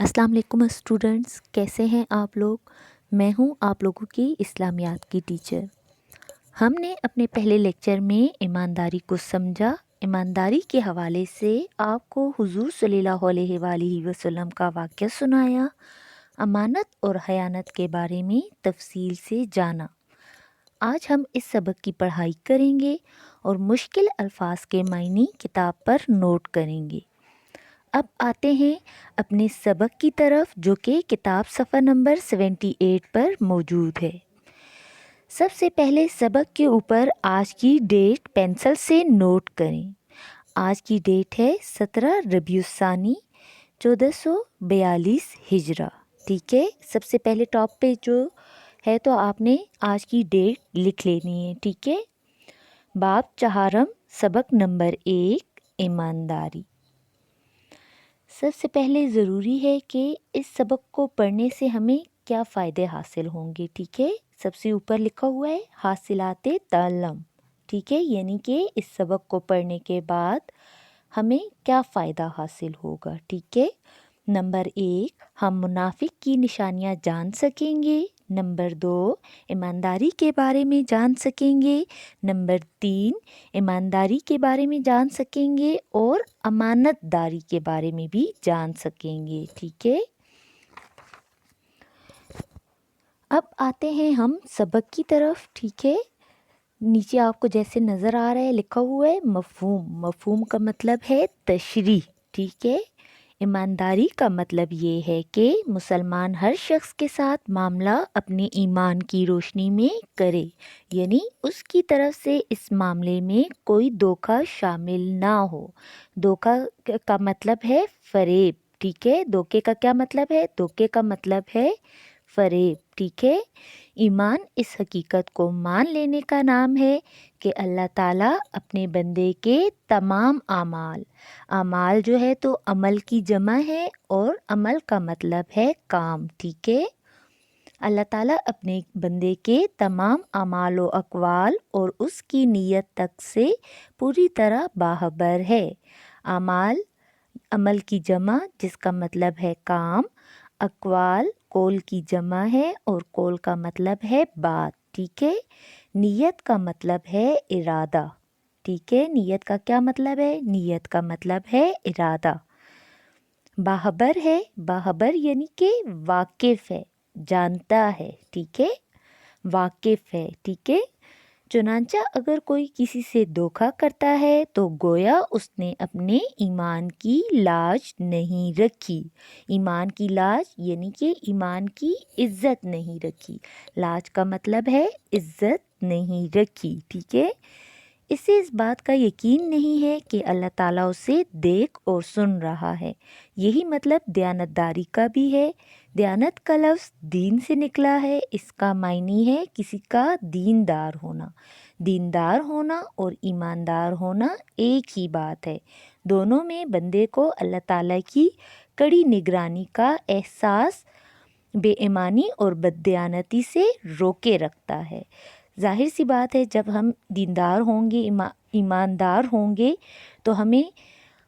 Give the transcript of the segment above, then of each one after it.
السلام علیکم اسٹوڈنٹس، کیسے ہیں آپ لوگ؟ میں ہوں آپ لوگوں کی اسلامیات کی ٹیچر۔ ہم نے اپنے پہلے لیکچر میں ایمانداری کو سمجھا۔ ایمانداری کے حوالے سے آپ کو حضور صلی اللہ علیہ وآلہ وسلم کا واقعہ سنایا، امانت اور خیانت کے بارے میں تفصیل سے جانا۔ آج ہم اس سبق کی پڑھائی کریں گے اور مشکل الفاظ کے معنی کتاب پر نوٹ کریں گے۔ اب آتے ہیں اپنے سبق کی طرف، جو کہ کتاب صفحہ نمبر 78 پر موجود ہے۔ سب سے پہلے سبق کے اوپر آج کی ڈیٹ پینسل سے نوٹ کریں۔ آج کی ڈیٹ ہے 17 ربیع الثانی 1442 ہجرہ۔ ٹھیک ہے، سب سے پہلے ٹاپ پہ جو ہے تو آپ نے آج کی ڈیٹ لکھ لینی ہے۔ ٹھیک ہے، باب چہارم، سبق نمبر 1، ایمانداری۔ سب سے پہلے ضروری ہے کہ اس سبق کو پڑھنے سے ہمیں کیا فائدے حاصل ہوں گے۔ ٹھیک ہے، سب سے اوپر لکھا ہوا ہے حاصلات تعلم۔ ٹھیک ہے، یعنی کہ اس سبق کو پڑھنے کے بعد ہمیں کیا فائدہ حاصل ہوگا۔ ٹھیک ہے، نمبر 1، ہم منافق کی نشانیاں جان سکیں گے۔ نمبر 2، ایمانداری کے بارے میں جان سکیں گے۔ نمبر 3، ایمانداری کے بارے میں جان سکیں گے اور امانت داری کے بارے میں بھی جان سکیں گے۔ ٹھیک ہے، اب آتے ہیں ہم سبق کی طرف۔ ٹھیک ہے، نیچے آپ کو جیسے نظر آ رہا ہے لکھا ہوا ہے مفہوم۔ مفہوم کا مطلب ہے تشریح۔ ٹھیک ہے، ایمانداری کا مطلب یہ ہے کہ مسلمان ہر شخص کے ساتھ معاملہ اپنے ایمان کی روشنی میں کرے، یعنی اس کی طرف سے اس معاملے میں کوئی دھوکہ شامل نہ ہو۔ دھوکہ کا مطلب ہے فریب۔ ٹھیک ہے، دھوکے کا کیا مطلب ہے؟ دھوکے کا مطلب ہے فریب۔ ٹھیک ہے، ایمان اس حقیقت کو مان لینے کا نام ہے کہ اللہ تعالیٰ اپنے بندے کے تمام اعمال جو ہے تو عمل کی جمع ہے، اور عمل کا مطلب ہے کام۔ ٹھیک ہے، اللہ تعالیٰ اپنے بندے کے تمام اعمال و اقوال اور اس کی نیت تک سے پوری طرح باخبر ہے۔ اعمال عمل کی جمع جس کا مطلب ہے کام، اقوال قول کی جمع ہے اور قول کا مطلب ہے بات۔ ٹھیک ہے، نیت کا مطلب ہے ارادہ۔ ٹھیک ہے، نیت کا کیا مطلب ہے؟ نیت کا مطلب ہے ارادہ۔ باخبر ہے، باخبر یعنی کہ واقف ہے، جانتا ہے۔ ٹھیک ہے، واقف ہے۔ ٹھیک ہے، چنانچہ اگر کوئی کسی سے دھوکہ کرتا ہے تو گویا اس نے اپنے ایمان کی لاج نہیں رکھی۔ ایمان کی لاج یعنی کہ ایمان کی عزت نہیں رکھی۔ لاج کا مطلب ہے عزت نہیں رکھی۔ ٹھیک ہے، اسے اس بات کا یقین نہیں ہے کہ اللہ تعالیٰ اسے دیکھ اور سن رہا ہے۔ یہی مطلب دیانتداری کا بھی ہے۔ دیانت کا لفظ دین سے نکلا ہے، اس کا معنی ہے کسی کا دیندار ہونا۔ دیندار ہونا اور ایماندار ہونا ایک ہی بات ہے۔ دونوں میں بندے کو اللہ تعالیٰ کی کڑی نگرانی کا احساس بے ایمانی اور بددیانتی سے روکے رکھتا ہے۔ ظاہر سی بات ہے، جب ہم دیندار ہوں گے، ایماندار ہوں گے تو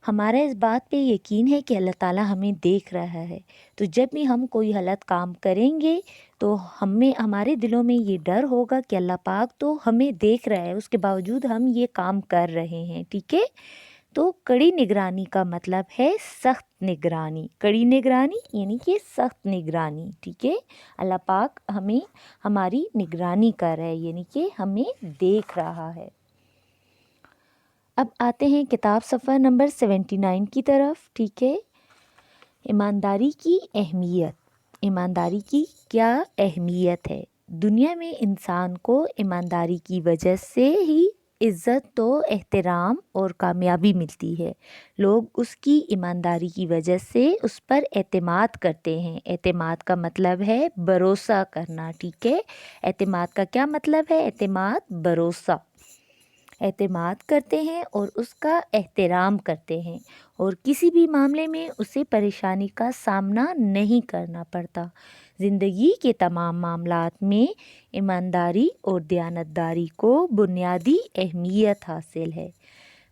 ہمارا اس بات پہ یقین ہے کہ اللہ تعالیٰ ہمیں دیکھ رہا ہے۔ تو جب بھی ہم کوئی غلط کام کریں گے تو ہمارے دلوں میں یہ ڈر ہوگا کہ اللہ پاک تو ہمیں دیکھ رہا ہے، اس کے باوجود ہم یہ کام کر رہے ہیں۔ ٹھیک ہے، تو کڑی نگرانی کا مطلب ہے سخت نگرانی۔ کڑی نگرانی یعنی کہ سخت نگرانی۔ ٹھیک ہے، اللہ پاک ہمیں ہماری نگرانی کر رہا ہے، یعنی کہ ہمیں دیکھ رہا ہے۔ اب آتے ہیں کتاب صفحہ نمبر 79 کی طرف۔ ٹھیک ہے، ایمانداری کی اہمیت۔ ایمانداری کی کیا اہمیت ہے؟ دنیا میں انسان کو ایمانداری کی وجہ سے ہی عزت و احترام اور کامیابی ملتی ہے۔ لوگ اس کی ایمانداری کی وجہ سے اس پر اعتماد کرتے ہیں۔ اعتماد کا مطلب ہے بھروسہ کرنا۔ ٹھیک ہے، اعتماد کا کیا مطلب ہے؟ اعتماد بھروسہ۔ اعتماد کرتے ہیں اور اس کا احترام کرتے ہیں، اور کسی بھی معاملے میں اسے پریشانی کا سامنا نہیں کرنا پڑتا۔ زندگی کے تمام معاملات میں ایمانداری اور دیانتداری کو بنیادی اہمیت حاصل ہے۔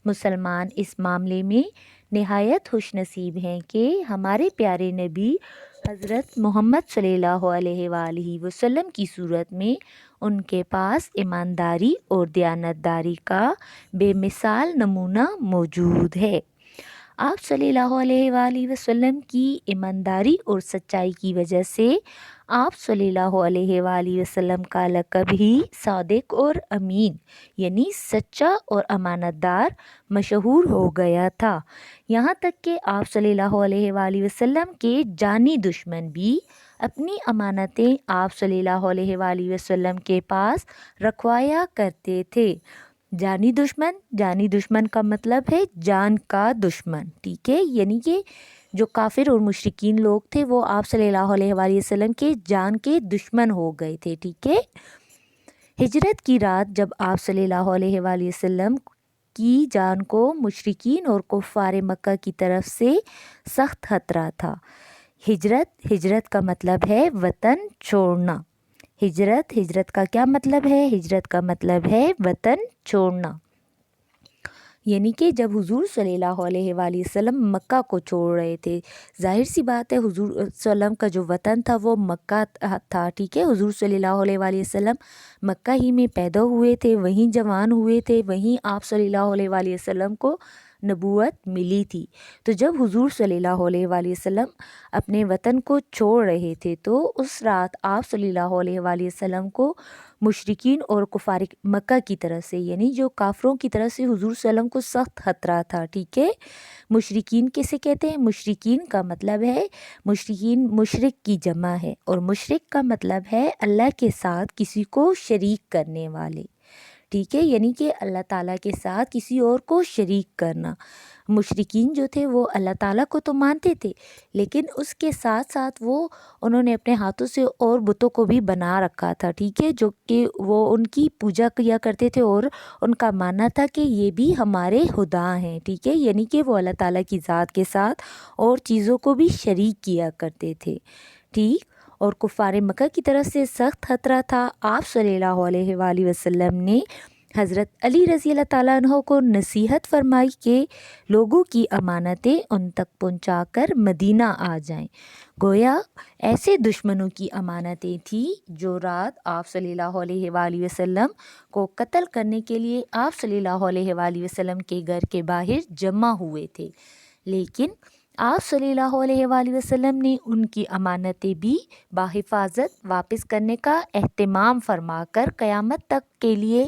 مسلمان اس معاملے میں نہایت خوش نصیب ہیں کہ ہمارے پیارے نبی حضرت محمد صلی اللہ علیہ وآلہ وسلم کی صورت میں ان کے پاس ایمانداری اور دیانتداری کا بے مثال نمونہ موجود ہے۔ آپ صلی اللہ علیہ وآلہ وسلم کی ایمانداری اور سچائی کی وجہ سے آپ صلی اللہ علیہ وآلہ وسلم کا لقب ہی صادق اور امین یعنی سچا اور امانت دار مشہور ہو گیا تھا، یہاں تک کہ آپ صلی اللہ علیہ وآلہ وسلم کے جانی دشمن بھی اپنی امانتیں آپ صلی اللہ علیہ وآلہ وسلم کے پاس رکھوایا کرتے تھے۔ جانی دشمن کا مطلب ہے جان کا دشمن، ٹھیک ہے، یعنی کہ جو کافر اور مشرکین لوگ تھے وہ آپ صلی اللہ علیہ وآلہ وسلم کے جان کے دشمن ہو گئے تھے، ٹھیک ہے۔ ہجرت کی رات جب آپ صلی اللہ علیہ وآلہ وسلم کی جان کو مشرکین اور کفار مکہ کی طرف سے سخت خطرہ تھا۔ ہجرت کا مطلب ہے وطن چھوڑنا۔ ہجرت کا کیا مطلب ہے؟ ہجرت کا مطلب ہے وطن چھوڑنا، یعنی کہ جب حضور صلی اللہ علیہ وآلہ وسلم مکہ کو چھوڑ رہے تھے، ظاہر سی بات ہے حضور صلی اللہ علیہ وسلم کا جو وطن تھا وہ مکہ تھا، ٹھیک ہے۔ حضور صلی اللہ علیہ وآلہ وسلم مکہ ہی میں پیدا ہوئے تھے، وہیں جوان ہوئے تھے، وہیں آپ صلی اللہ علیہ وآلہ وسلم کو نبوت ملی تھی۔ تو جب حضور صلی اللہ علیہ وآلہ وسلم اپنے وطن کو چھوڑ رہے تھے تو اس رات آپ صلی اللہ علیہ وآلہ وسلم کو مشرکین اور کفار مکہ کی طرف سے، یعنی جو کافروں کی طرف سے حضور صلی اللہ علیہ وسلم کو سخت خطرہ تھا، ٹھیک ہے۔ مشرکین کسے کہتے ہیں؟ مشرکین کا مطلب ہے، مشرکین مشرک کی جمع ہے، اور مشرک کا مطلب ہے اللہ کے ساتھ کسی کو شریک کرنے والے، ٹھیک ہے، یعنی کہ اللہ تعالیٰ کے ساتھ کسی اور کو شریک کرنا۔ مشرکین جو تھے وہ اللہ تعالیٰ کو تو مانتے تھے، لیکن اس کے ساتھ ساتھ انہوں نے اپنے ہاتھوں سے اور بتوں کو بھی بنا رکھا تھا، ٹھیک ہے، جو کہ وہ ان کی پوجا کیا کرتے تھے اور ان کا ماننا تھا کہ یہ بھی ہمارے خدا ہیں، ٹھیک ہے، یعنی کہ وہ اللہ تعالیٰ کی ذات کے ساتھ اور چیزوں کو بھی شریک کیا کرتے تھے، ٹھیک۔ اور کفار مکہ کی طرف سے سخت خطرہ تھا۔ آپ صلی اللہ علیہ وآلہ وسلم نے حضرت علی رضی اللہ تعالیٰ عنہ کو نصیحت فرمائی کہ لوگوں کی امانتیں ان تک پہنچا کر مدینہ آ جائیں۔ گویا ایسے دشمنوں کی امانتیں تھیں جو رات آپ صلی اللہ علیہ وآلہ وسلم کو قتل کرنے کے لیے آپ صلی اللہ علیہ وآلہ وسلم کے گھر کے باہر جمع ہوئے تھے، لیکن آپ صلی اللہ علیہ وآلہ وسلم نے ان کی امانتیں بھی بحفاظت واپس کرنے کا اہتمام فرما کر قیامت تک کے لیے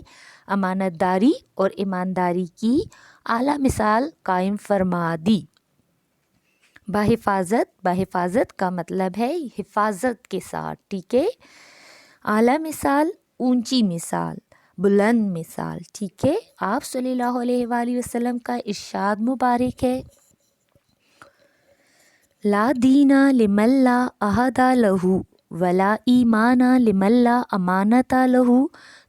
امانت داری اور ایمانداری کی اعلیٰ مثال قائم فرما دی۔ بحفاظت کا مطلب ہے حفاظت کے ساتھ، ٹھیک ہے، اعلیٰ مثال اونچی مثال، بلند مثال، ٹھیک ہے۔ آپ صلی اللہ علیہ وآلہ وسلم کا ارشاد مبارک ہے، لا دین لمن لا عہد لہ ولا ایمان لمن لا امانت لہ۔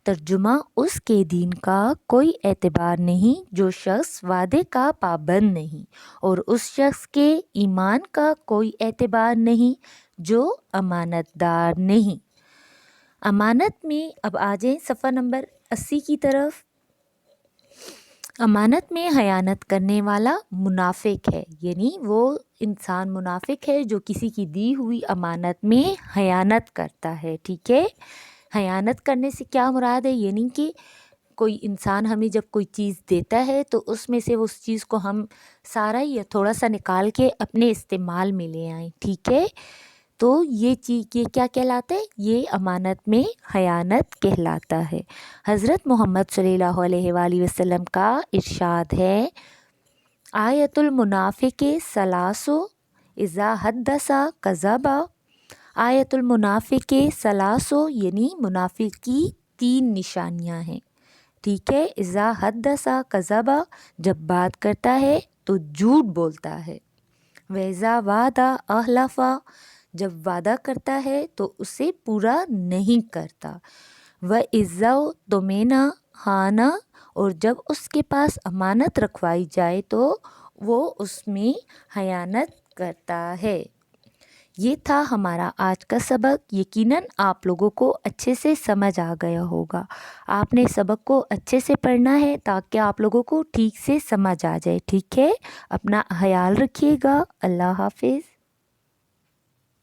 ترجمہ، اس کے دین کا کوئی اعتبار نہیں جو شخص وعدے کا پابند نہیں، اور اس شخص کے ایمان کا کوئی اعتبار نہیں جو امانت دار نہیں۔ امانت میں اب آ جائیں صفحہ نمبر 80 کی طرف۔ امانت میں خیانت کرنے والا منافق ہے، یعنی وہ انسان منافق ہے جو کسی کی دی ہوئی امانت میں خیانت کرتا ہے، ٹھیک ہے۔ خیانت کرنے سے کیا مراد ہے؟ یعنی کہ کوئی انسان ہمیں جب کوئی چیز دیتا ہے تو اس میں سے اس چیز کو ہم سارا یا تھوڑا سا نکال کے اپنے استعمال میں لے آئیں، ٹھیک ہے، تو یہ کیا کہلاتا ہے؟ یہ امانت میں خیانت کہلاتا ہے۔ حضرت محمد صلی اللہ علیہ وآلہ وسلم کا ارشاد ہے، آیت المنافق ثلاث اذا حدث کذب۔ آیت المنافق ثلاث یعنی منافق کی 3 نشانیاں ہیں، ٹھیک ہے۔ اذا حدث کذب، جب بات کرتا ہے تو جھوٹ بولتا ہے۔ واذا وعد اخلف، جب وعدہ کرتا ہے تو اسے پورا نہیں کرتا۔ واذا اؤتمن خان، اور جب اس کے پاس امانت رکھوائی جائے تو وہ اس میں خیانت کرتا ہے۔ یہ تھا ہمارا آج کا سبق. یقیناً آپ لوگوں کو اچھے سے سمجھ آ گیا ہوگا. آپ نے سبق کو اچھے سے پڑھنا ہے تاکہ آپ لوگوں کو ٹھیک سے سمجھ آ جائے. ٹھیک ہے، اپنا خیال رکھیے گا. اللہ حافظ.